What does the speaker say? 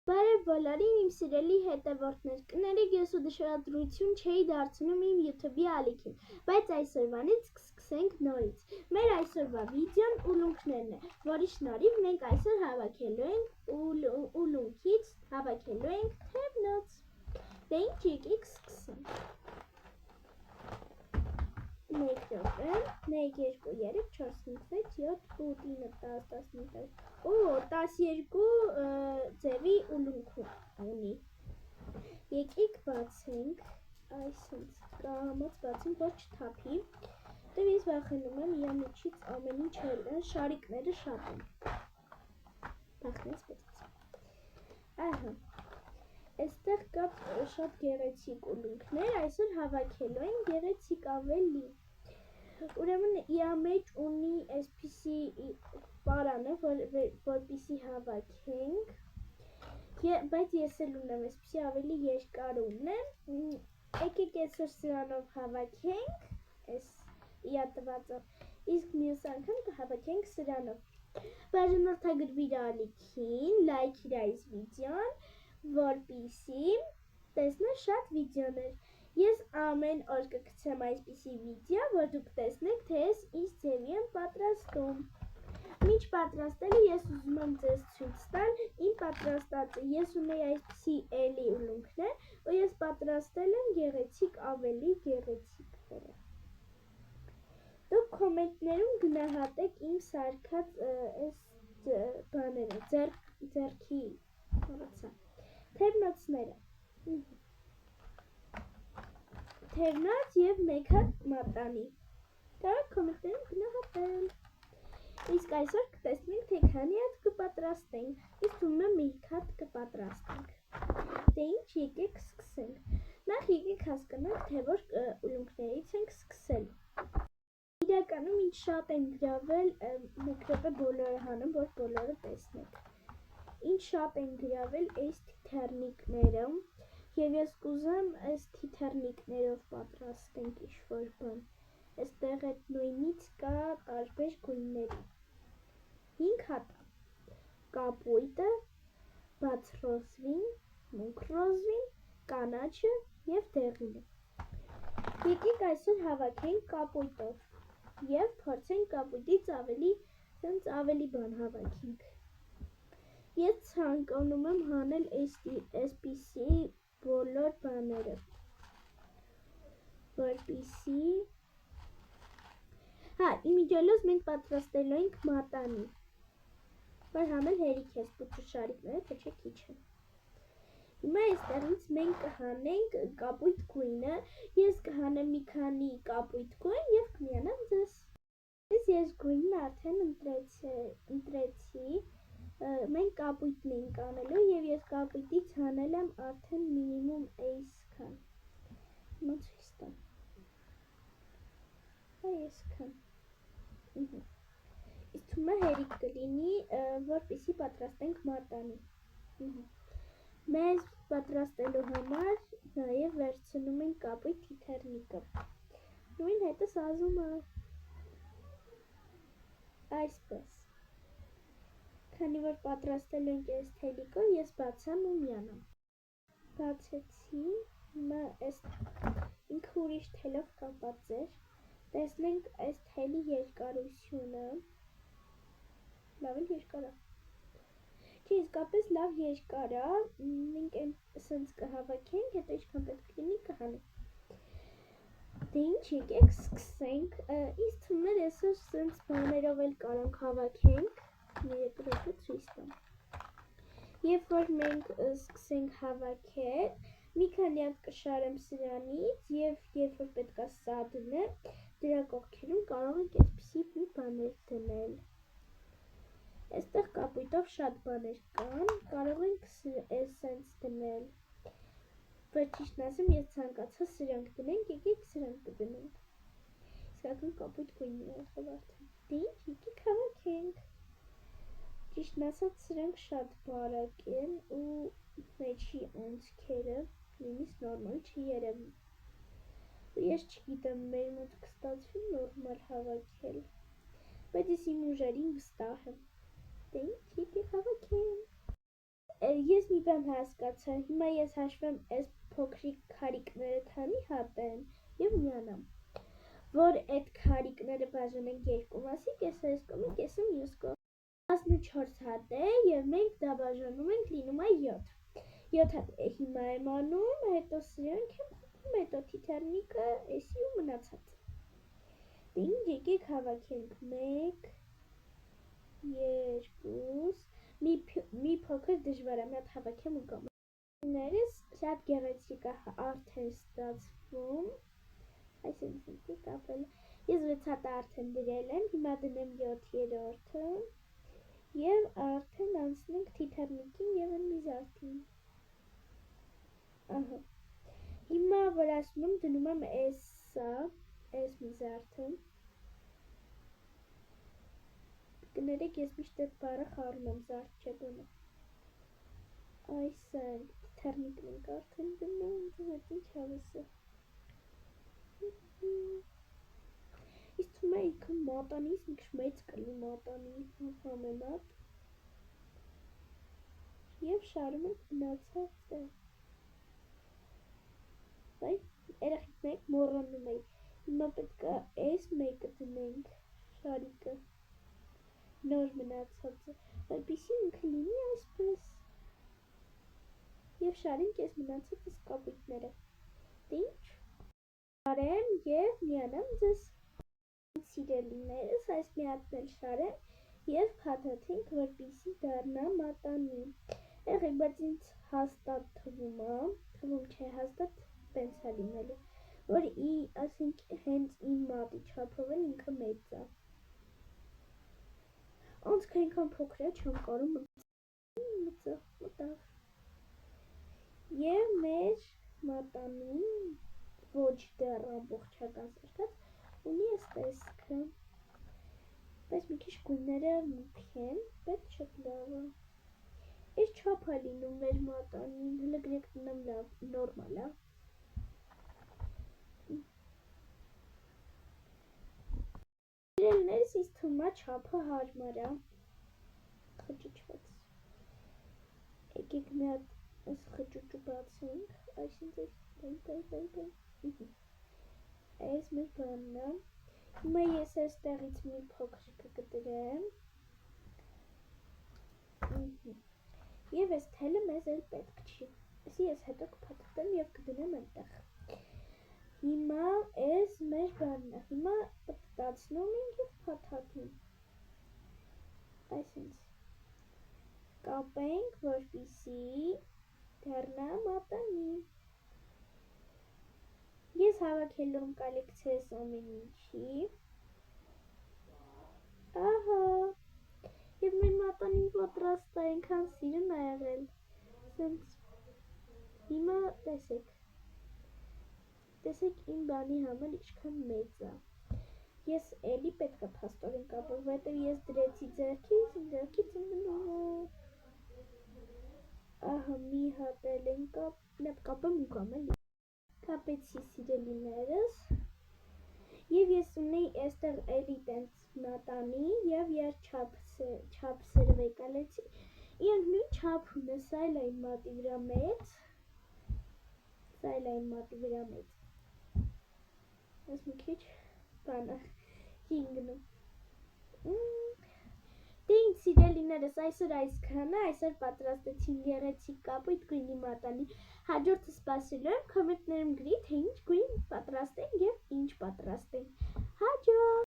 Բարև բոլորին, իմ սիրելի հետևորդներ, կներեք ես ուշադրություն չէի դարձնում իմ YouTube-ի ալիքին, բայց այսօրվանից կսկսենք նորից։ Մեր այսօրվա վիդեոն ուլունքներն է, որի շնորհիվ մենք այսօր հավաքելու ենք ուլունքից հավաքելու ենք թևնոց։ Դե ինչ եկեք սկսենք։ 1 րոպե, 1, 2, 3, 4, 5, 6, 7, 8, 9, 10, 11, 12 ձևի ուլունք ունի։ Եկեք բացենք, այսինքն կամաց բացենք, որ չթափի։ Դե ես վախենում եմ իրանիչից ամեն ինչ շարիկները շատ են։ Բախնես պետք։ Ահա։ Այստեղ կա շատ գեղեցիկ ուլունքներ, այսօր հավաքելու են գեղեցիկ ավելի։ Ուրեմն իր մեջ ունի այսպիսի պարանը, որպեսզի հավաքենք, բայց ես էլ ունեմ այսպիսի ավելի երկար ունեմ, եկեք այսօր սրանով հավաքենք, այս իր տվածով, իսկ մյուս անգամ կհավաքենք սրանով։ Բաժանորդագրվիր ալիքին, լայքիր այս վիդեոն, որպեսզի տեսնես շատ վիդեոներ։ Ես ամեն օր կգցեմ այսպիսի վիդեո, որ դուք տեսնեք, թե ես ինչ ձևի եմ պատրաստում։ Մինչ պատրաստելը ես ուզում եմ ձեզ ցույց տալ իմ պատրաստածը։ Ես ունեի այսպիսի էլի ուլունքներ, ու ես պատրաստել եմ գեղեցիկ ավելի գեղեցիկները։ Դուք կոմենտներում գնահատեք իմ սարքած այս բաները, ձեռքի թևնոցները։ Թևնոց և մեկ հատ մատանի։ Կարող կոմենտներում գնահատել։ Իսկ այսօր կտեսնենք, թե քանի հատ կպատրաստենք, իսկ թվում է մի հատ կպատրաստենք։ Դե ինչ, եկեք սկսենք։ Նախ եկեք հասկանանք, թե որ ուլունքներից ենք սկսել։ Իրականում ինչ շատ են գրավել, մեկ րոպե բոլորը հանեմ, որ բոլորը տեսնեք։ Ինչ շատ են գրավել այս թիթեռնիկները, և ես կուզեմ այս թիթեռնիկներով պատրաստենք ինչ-որ բան։ Այստեղ այդ նույնից կա տարբեր գույների։ 5 հատ կապույտը, բաց ռոզվին, մուգ ռոզվին, կանաչը և դեղինը։ Եկեք այսօր հավաքենք կապույտով և փորձենք կապույտից ավելի բան հավաքենք։ Ես ցանկանում եմ հանել այսպիսի բոլոր բաները, որպեսզի իմիջիալոց մենք պատրաստելու ենք մատանի, որ համել հերիք ես պուչու շարիկները, թե չէ քիչ են։ Հիմա այստեղից մենք կհանենք կապույտ գույնը, ես կհանեմ մի քանի կապույտ գույն և կմիանամ ձեզ։ Ես գույնն արդեն ընտրեցի, մենք կապույտն ենք անելու և ես կապույտից հանել եմ արդեն մինիմում այսքան։ Հիմա ցույց տամ։ Այսքան։ Իսկ թվում է հերիք կլինի, որպեսզի պատրաստենք մատանի։ Մեզ պատրաստելու համար նաև վերցնում ենք կապույտ թիթեռնիկը։ Նույն հետս ազում է։ Այսպես։ Քանի որ պատրաստելու ենք այս թելիկով, ես բացեմ ու միանամ։ Բացեցի, հիմա ինքը ուրիշ թելով կապած էր։ Տեսնենք այս թելի երկարությունը։ Լավ էլ երկար է։ Չէ, իսկապես լավ երկար է, մենք սենց կհավաքենք, հետո ինչքան պետք լինի կհանենք։ Դե ինչ, եկեք սկսենք, ինձ թվում էր այսօր սենց բաներով էլ կարանք հավաքենք, երեք րոպե ցույց տամ։ Երբ որ մենք սկսենք հավաքել, մի քանի հատ կշարեմ սրանից և երբ որ պետք է սա դնեմ, դրա կողքերում կարող ենք այսպիսի մի բաներ դնել։ Այստեղ կապույտով շատ բաներ կան, կարող ենք սենց դնել։ Բայց ճիշտն ասեմ, ես ցանկացա սրանք դնենք, եկեք սրանք կդնենք։ Իսկական կապույտ գույնն է եղել արդեն։ Դե ինչ, եկեք հավաքենք։ Ճիշտն ասած, սրանք շատ բարակ են ու մեջի անցքերը նույնիսկ նորմալ չի երևում։ Ու ես չգիտեմ, մեր մոտ կստացվի նորմալ հավաքել, բայց ես իմ ուժերին վստահ եմ։ Դե ինչ, եկեք հավաքենք։ ես մի բան հասկացա, հիմա ես հաշվեմ այս փոքրիկ քարիկները քանի հատ են եւ միանամ, որ այդ քարիկները բաժանենք երկու մասի, կեսը այս կողմի, կեսը մյուս կողմի։ 14 հատ է եւ մենք դա բաժանում ենք, լինում է 7։ 7 հատ հիմա եմ անում, հետո սրանք եմ խփում, հետո թիթեռնիկը, էսի ու մնացածը։ Դե ինչ եկեք հավաքենք 1 2 մի փոքր դժվար է, մի հատ հավաքեմ ու գամ։ Ներս շատ գեղեցիկ է արդեն ստացվում, այսինքն կապել, ես 6 հատ արդեն դրել եմ, հիմա դնեմ 7-րդը և արդեն անցնենք թիթեռնիկին և են միզարդին։ Ահա, հիմա վրացնում դնում եմ էսա, էս միզարդը, կներեք ես միշտ այդ բառը խառնում եմ, զարդ չէ դունը։ Այս են, թիթեռնիկն ենք արդեն դնում, դուհետ ինչ հավեսը։ Իսկ թվում է իքը մատանից մի քիչ մեծ կլի մատանի համեմատ։ Եվ շարում ենք մնացածը։ Բայ, երեխիքներիք մոռանում էի, հիմա պետք է այս մեկը դնենք, շարիկը։ Նոր մնացածը, որպեսզի ինքը լինի այսպես։ Եվ շարենք այս մնացած կապույտները։ Դե ինչ։ Շարեմ և միանամ ձեզ։ Սիրելիներս, այս մի հատն էլ շարեմ և փաթաթենք, որպեսզի դառնա մատանի։ Եղեք, բայց ինձ հաստատ թվում չէ, հաստատ տենց է լինելու, որ ասենք հենց իմ մատի չափով էլ ինքը մեծ է։ Անցքը այնքան փոքր է, չեմ կարում մտավ։ Եվ մեր մատանին ոչ դեռ ամբողջական սրտած ունի այս տեսքը, բայց մի քիչ գույները մուգ են, բայց շատ լավ է։ Այս չափ է լինում մեր մատանին, հլը գրեք տնեմ լավ, նորմալ է։ Սիրելիներս, ինձ թվում է չափը հարմար է, խճճված։ Եկեք մի հատ այս խճուճը բացենք, այսինքն այս մեր բանն է։ Հիմա ես այստեղից մի փոքրիկը կտրեմ։ Եվ այս թելը մեզ էլ պետք չի։ Այսի ես հետո կփաթաթեմ և կդնեմ այնտեղ։ Հիմա այս մեր բանն է, հիմա պտտացնում ենք և փաթաթում։ Այսինքն կապենք, որպեսզի դառնա մատանի։ Ես հավաքելու եմ կոլեկցիայս ամեն ինչի։ Ահա, և մեր մատանին պատրաստ է, այնքան սիրուն է եղել։ Հիմա տեսեք, տեսեք իմ բանի համար ինչքան մեծ է։ Ես էլի պետք է փաստորեն կապեմ, որովհետև ես դրեցի ձեռքից եմ դնում։ Ահա, մի հատ էլ են կապեմ ու կամ էլի։ Կապեցի սիրելիներս, և ես ունեի այստեղ էլի տենց մատանի և չափ սրվեի կալեցի, իրանք նույն չափ ունեն, սա էլ այն մատի վրա մեծ, սա էլ այն մատի վրա մեծ, ես մի քիչ բանը հինգնում։ Դե ինձ սիրելիներս, այսօր այսքանը, այսօր պատրաստեցին գեղեցիկ կապույտ գույնի մատանի, հաջորդը սպասելու եմ, կոմենտներում գրի, թե ինչ գույն պատրաստենք և ինչ պատրաստենք, հաջորդ։